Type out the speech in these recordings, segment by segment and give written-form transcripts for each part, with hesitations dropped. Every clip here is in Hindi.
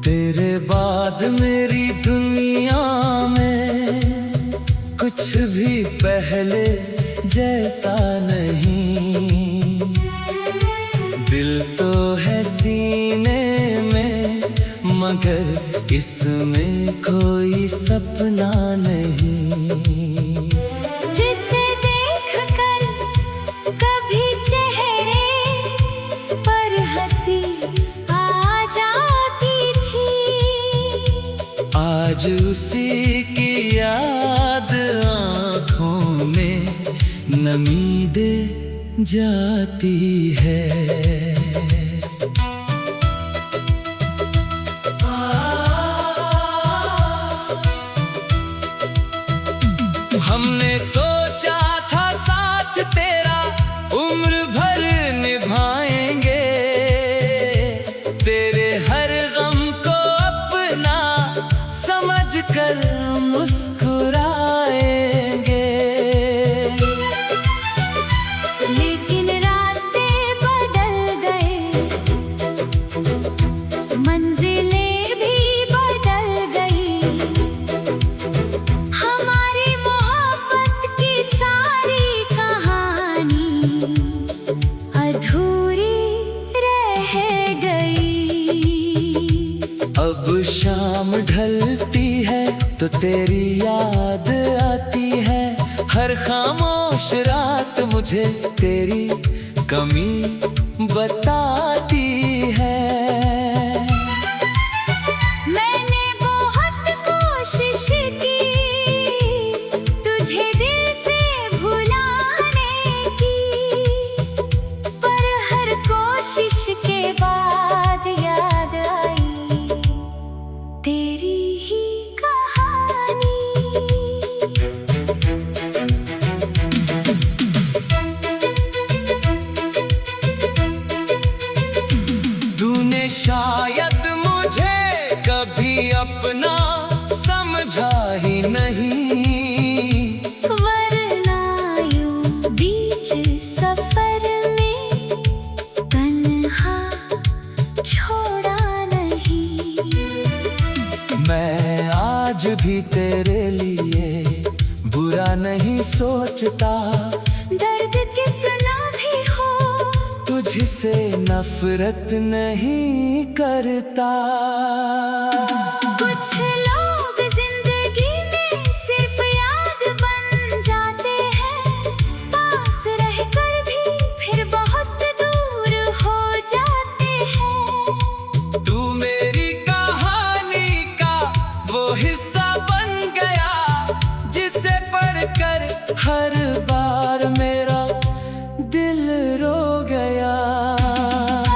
तेरे बाद मेरी दुनिया में कुछ भी पहले जैसा नहीं। दिल तो है सीने में मगर इसमें कोई सपना नहीं। जिसे देखकर कभी चेहरे पर हंसी आ जाती थी, आज उसी की याद आँखों में नमी दे जाती है। हमने सोचा था साथ तेरा उम्र भर निभाएंगे, तेरे हर गम को अपना समझकर मुस्कुराएंगे। लेकिन रास्ते बदल गए, मंजिलें भी बदल गई, हमारी मोहब्बत की सारी कहानी अधूरी रह गई। अब शाम ढलती है तो तेरी याद आती है, हर खामोश रात मुझे तेरी कमी बताती है। मैंने बहुत कोशिश की तुझे दिल से भुलाने की, पर हर कोशिश के बाद याद आई तेरी ही कहानी। तूने शायद मुझे कभी अपना समझा ही नहीं, वरना यूं बीच सफर में तन्हा छोड़ा नहीं। मैं आज भी तेरे लिए बुरा नहीं सोचता, दर्द कितना भी हो तुझसे नफरत नहीं करता। कुछ लोग जिंदगी में सिर्फ याद बन जाते हैं, पास रहकर भी फिर बहुत दूर हो जाते हैं। तू मेरी कहानी का वो हिस्सा बन गया, जिसे पढ़कर हर बार मेरा दिल रो गया।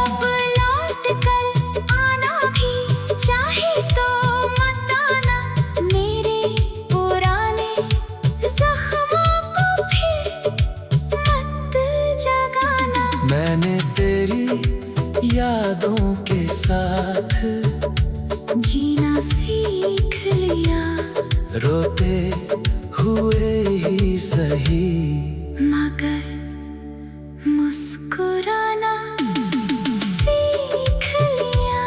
अब लौट कर आना भी चाहे तो मत आना, मेरे पुराने जख्मों को फिर मत जगाना। मैंने तेरी यादों के साथ जीना सीख लिया, रोते हुए ही सही, मगर मुस्कुराना सीख लिया।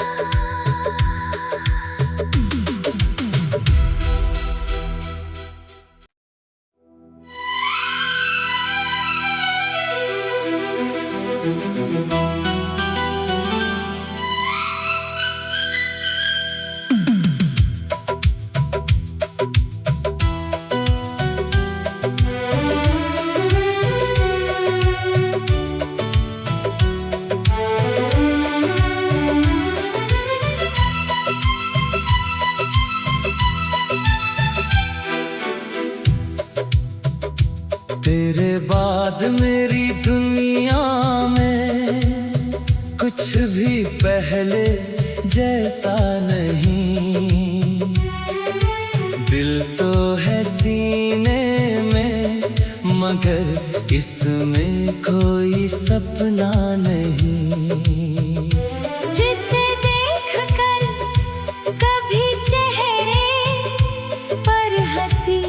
तेरे बाद मेरी दुनिया में कुछ भी पहले जैसा नहीं। दिल तो है सीने में मगर इसमें कोई सपना नहीं। जिसे देखकर कभी चेहरे पर हंसी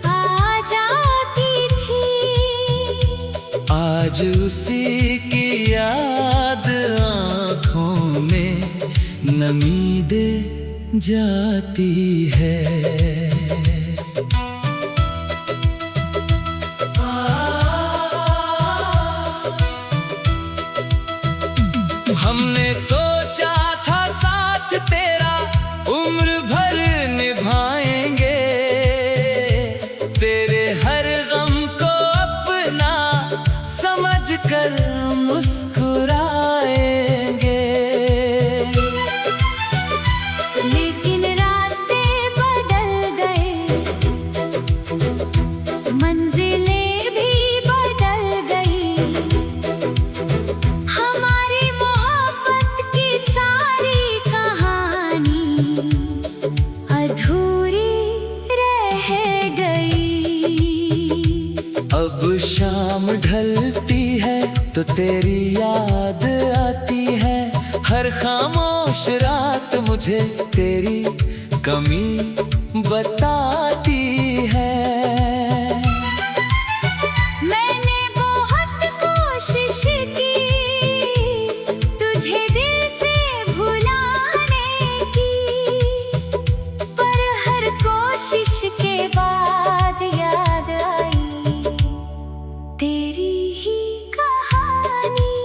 आ जाती थी, आज उसी की याद आँखों में नमी दे जाती है। हमने सोचा था साथ तेरा उम्र भर निभाएंगे, तेरे हर गम को अपना समझकर मुस्कुराएंगे। लेकिन रास्ते बदल गए, मंजिलें भी बदल गई, हमारी मोहब्बत की सारी कहानी अधूरी रह गई। अब शाम ढलती है तो तेरी याद आती है, हर खामोश रात मुझे तेरी कमी बताती है। मैंने बहुत कोशिश की तुझे दिल से भुलाने की, पर हर कोशिश के बाद याद आई तेरी ही कहानी।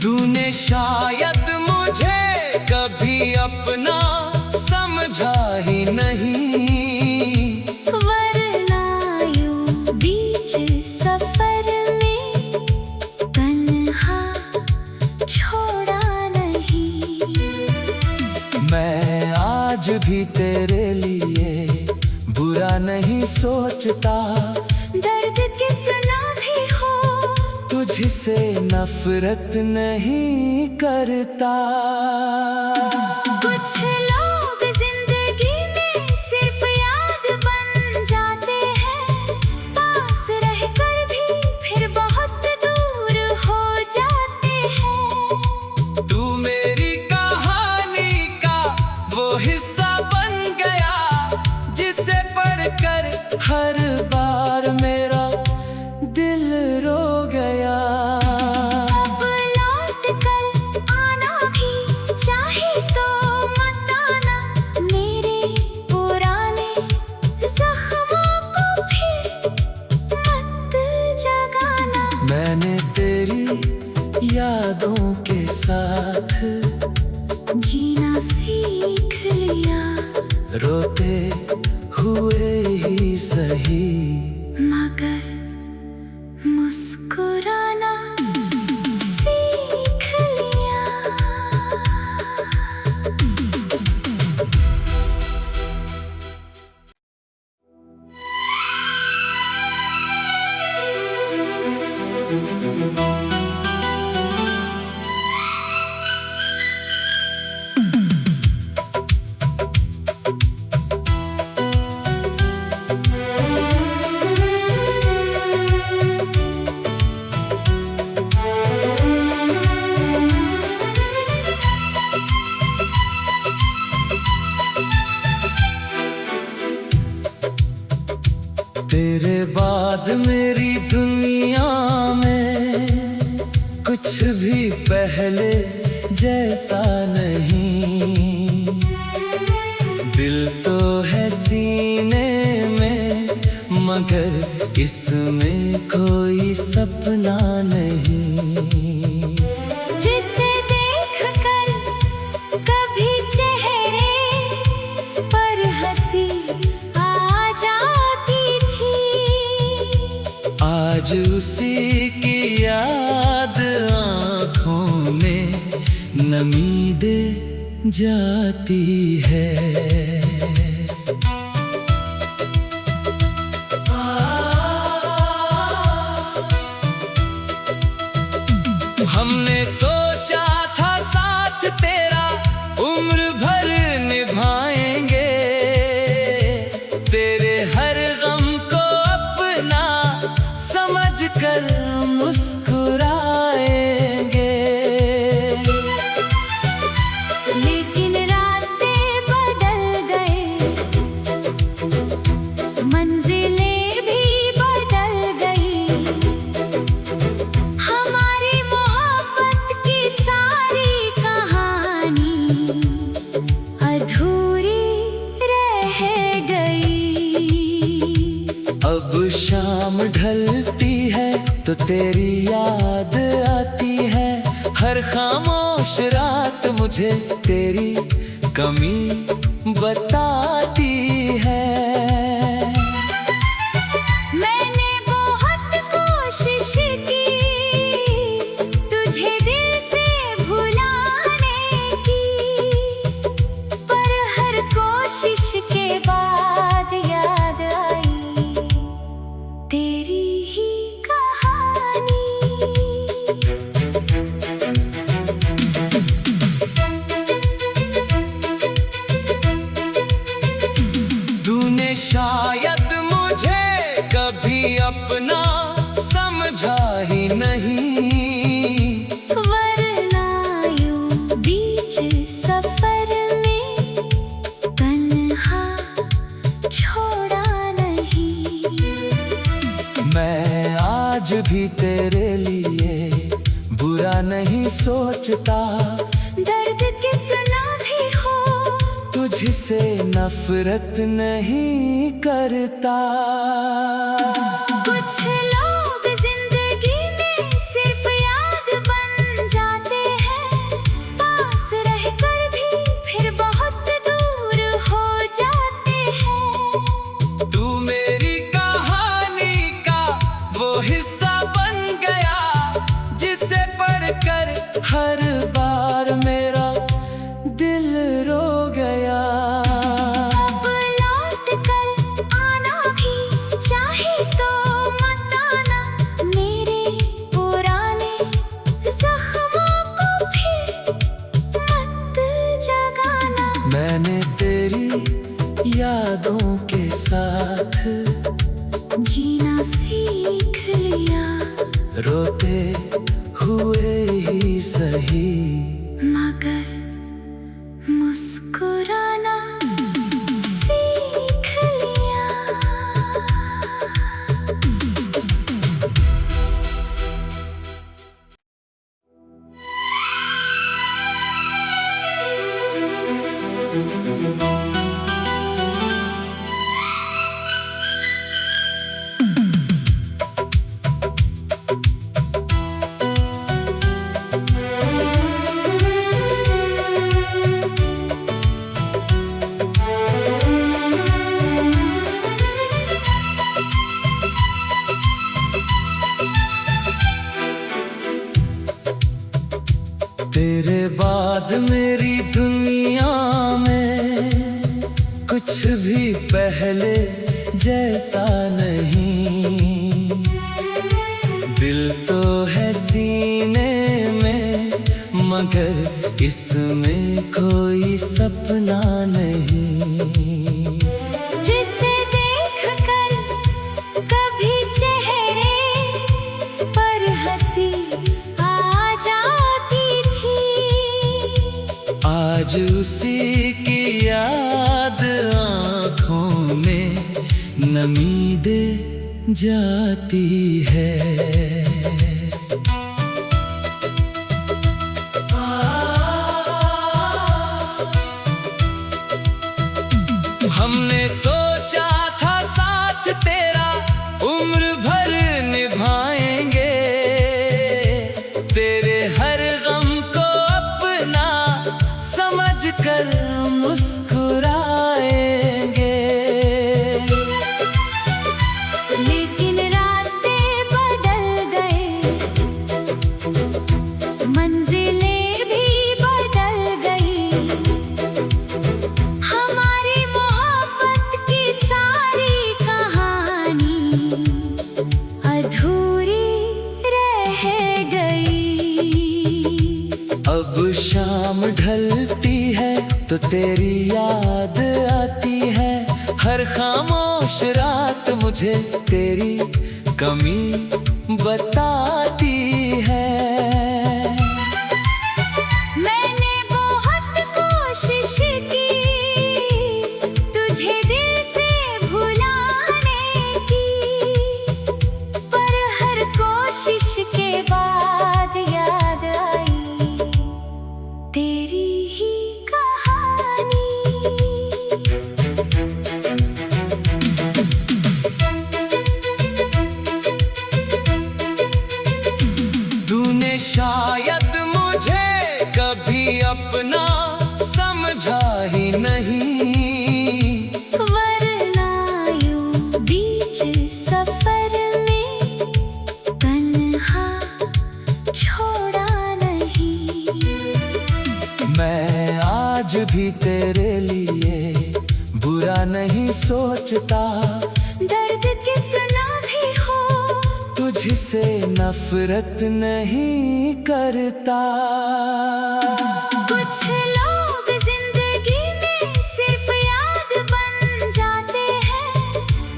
तूने शायद मुझे कभी अपना समझा ही नहीं, वरना यूं बीच सफर में तन्हा छोड़ा नहीं। मैं आज भी तेरे लिए बुरा नहीं सोचता, दर्द कितना भी हो तुझसे नफरत नहीं करता। कुछ लोग जिंदगी में सिर्फ याद बन जाते हैं, पास रहकर भी फिर बहुत दूर हो जाते हैं। तू मेरी कहानी का वो हिस्सा बन गया, जिसे पढ़कर हर बार मेरा दिल रो गया। अब लौट कर आना भी चाहे तो मत आना, मेरे पुराने जख्मों को फिर मत जगाना। मैंने तेरी यादों के साथ जीना सीख लिया, रोते हुए ही सही, मगर मुस्कुराना सीख लिया। तेरे बाद मेरी दुनिया में कुछ भी पहले जैसा नहीं, दिल तो है सीने में मगर इसमें कोई सपना नहीं। जिसे देखकर कभी चेहरे पर हंसी आ जाती थी, आज उसी की याद आँखों में नमी दे जाती है। हमने सोचा था साथ तेरा उम्र भर निभाएंगे, तेरे हर गम को अपना समझकर मुस्कुराएंगे। लेकिन रास्ते बदल अब शाम ढलती है तो तेरी याद आती है, हर खामोश रात मुझे तेरी कमी बताती है। मैंने बहुत कोशिश की तुझे दिल से भुलाने की, पर हर कोशिश के बाद याद आई तेरी ही कहानी। तूने शायद मुझे कभी अपना समझा ही नहीं, वरना यूं बीच सफर में तन्हा छोड़ा नहीं। मैं आज भी तेरे लिए बुरा नहीं सोचता, दर्द कितना भी हो तुझसे नफरत नहीं करता। कुछ लोग जिंदगी में सिर्फ याद बन जाते हैं, पास रहकर भी फिर बहुत दूर हो जाते हैं। तू मेरी कहानी का वो हिस्सा बन गया, जिसे पढ़कर हर बार मेरा दिल रो गया। अब लौट कर आना भी चाहे तो मत आना, मेरे पुराने जख्मों को फिर मत जगाना। मैंने तेरी यादों के साथ जीना सीख लिया, रोते हुए ही सही, मगर मुस्कुराना सीख लिया। तेरे बाद मेरी दुनिया में कुछ भी पहले जैसा नहीं। दिल तो है सीने में, मगर इसमें कोई सपना नहीं। जिसे देखकर कभी चेहरे पर हंसी आ जाती थी, आज उसी की याद आँखों में नमी दे जाती है। हमने सोचा था साथ तेरा उम्र भर निभाएंगे, तेरे हर गम को अपना समझकर मुस्कुराएंगे। लेकिन रास्ते बदल गए, मंजिलें भी बदल गई, हमारी मोहब्बत की सारी कहानी अधूरी रह गई। अब शाम ढलती है तो तेरी याद आती है, हर खामोश रात मुझे तेरी कमी बताती है। मैंने बहुत कोशिश की तुझे दिल से भुलाने की, पर हर कोशिश के बाद याद आई तेरी ही कहानी। अपना समझा ही नहीं। वरना यूं बीच सफर में तन्हा छोड़ा नहीं। मैं आज भी तेरे लिए बुरा नहीं सोचता, दर्द कितना भी हो तुझसे नफरत नहीं करता। कुछ लोग जिंदगी में सिर्फ याद बन जाते हैं,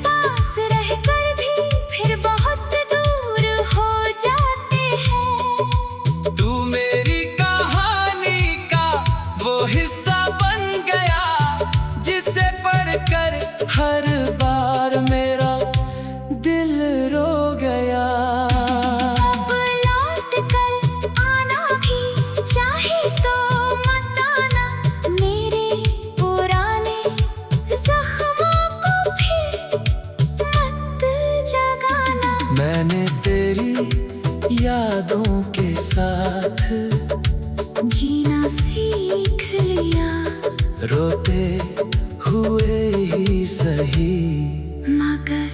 पास रहकर भी फिर बहुत दूर हो जाते हैं। तू मेरी कहानी का वो हिस्सा बन गया, जिसे पढ़कर हर बार मेरा दिल रो गया। अब लौट कर आना भी चाहे तो मत आना, मेरे पुराने जख्मों को फिर मत जगाना। मैंने तेरी यादों के साथ जीना सीख लिया, रोते हुए ही सही, मगर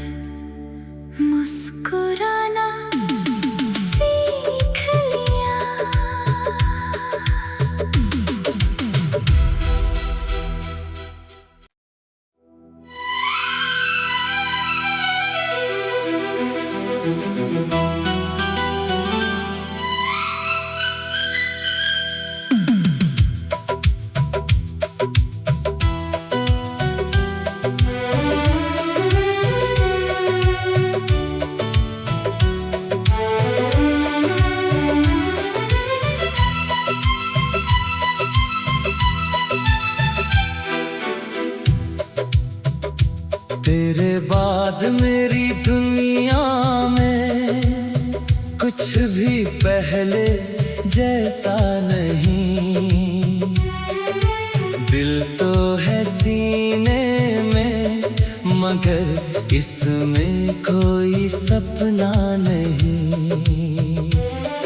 मुस्कुराना सीख लिया। तेरे बाद मेरी दुनिया में कुछ भी पहले जैसा नहीं। दिल तो है सीने में, मगर इसमें कोई सपना नहीं।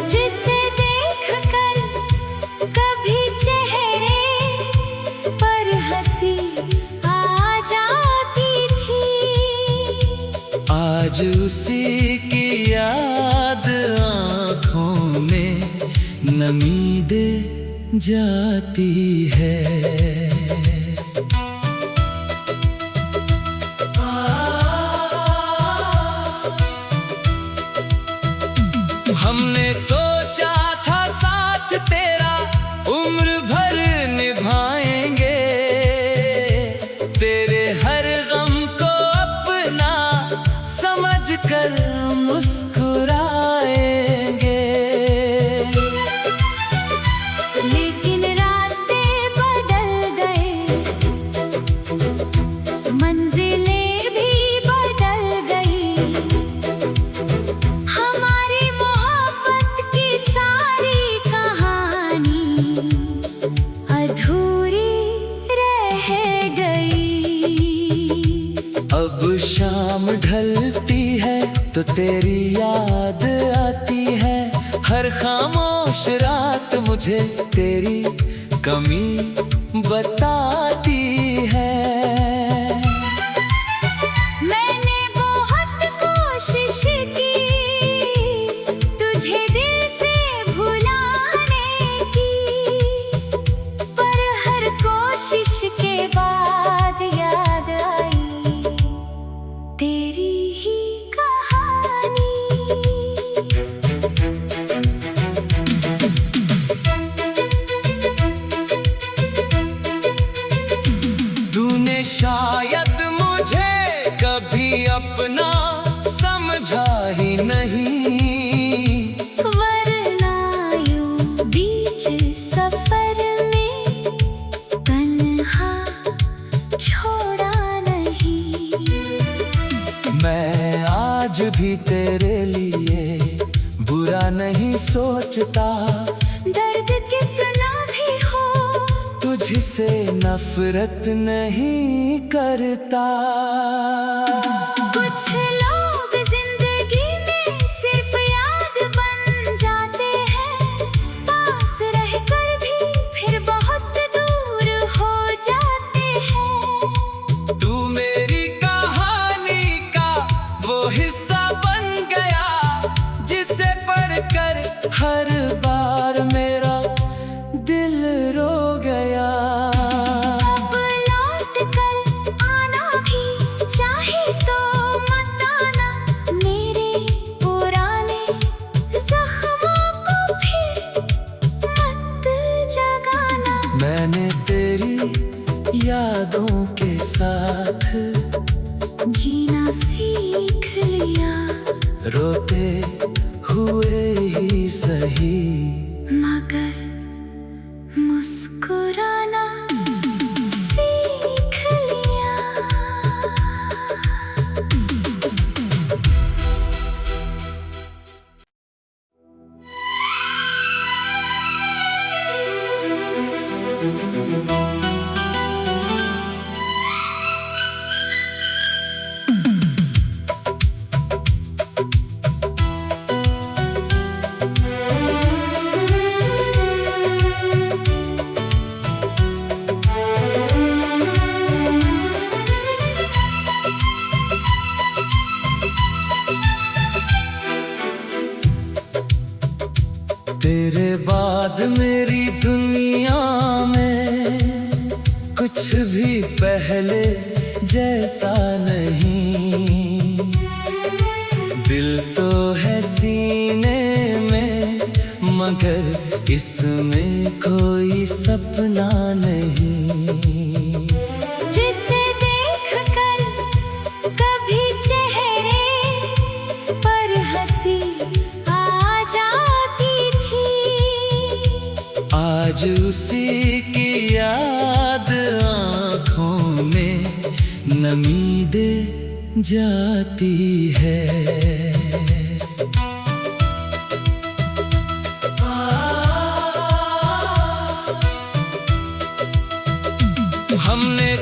जिसे देखकर कभी चेहरे पर हंसी आ जाती थी, आज उसी की याद आँखों में नमी दे जाती है। हमने सोचा था साथ तेरा उम्र भर निभाएंगे, तेरे हर गम को अपना समझकर मुस्कुराएंगे। लेकिन रास्ते बदल गए, मंजिलें भी बदल गई, हमारी मोहब्बत की सारी कहानी अधूरी रह गई। अब शाम ढलती है तो तेरी याद आती है, हर खामोश रात मुझे तेरी कमी बताती है। मैंने बहुत कोशिश की तुझे दिल से भुलाने की, पर हर कोशिश के बाद याद आई तेरी ही कहानी। तूने शायद मुझे कभी अपना समझा ही नहीं। वरना यूं बीच सफर में तन्हा छोड़ा नहीं। मैं आज भी तेरे लिए बुरा नहीं सोचता, दर्द कितना भी हो तुझसे नफरत नहीं करता। कुछ लोग जिंदगी में सिर्फ याद बन जाते हैं, पास रहकर भी फिर रोते हुए ही सही, मगर मुस्कुराना सीख लिया। तेरे बाद मेरी दुनिया में कुछ भी पहले जैसा नहीं। दिल तो है सीने में, मगर इसमें कोई सपना नहीं। जिसे देखकर कभी चेहरे पर हंसी आ जाती थी, आज उसी की याद आँखों में नमी दे जाती है। हमने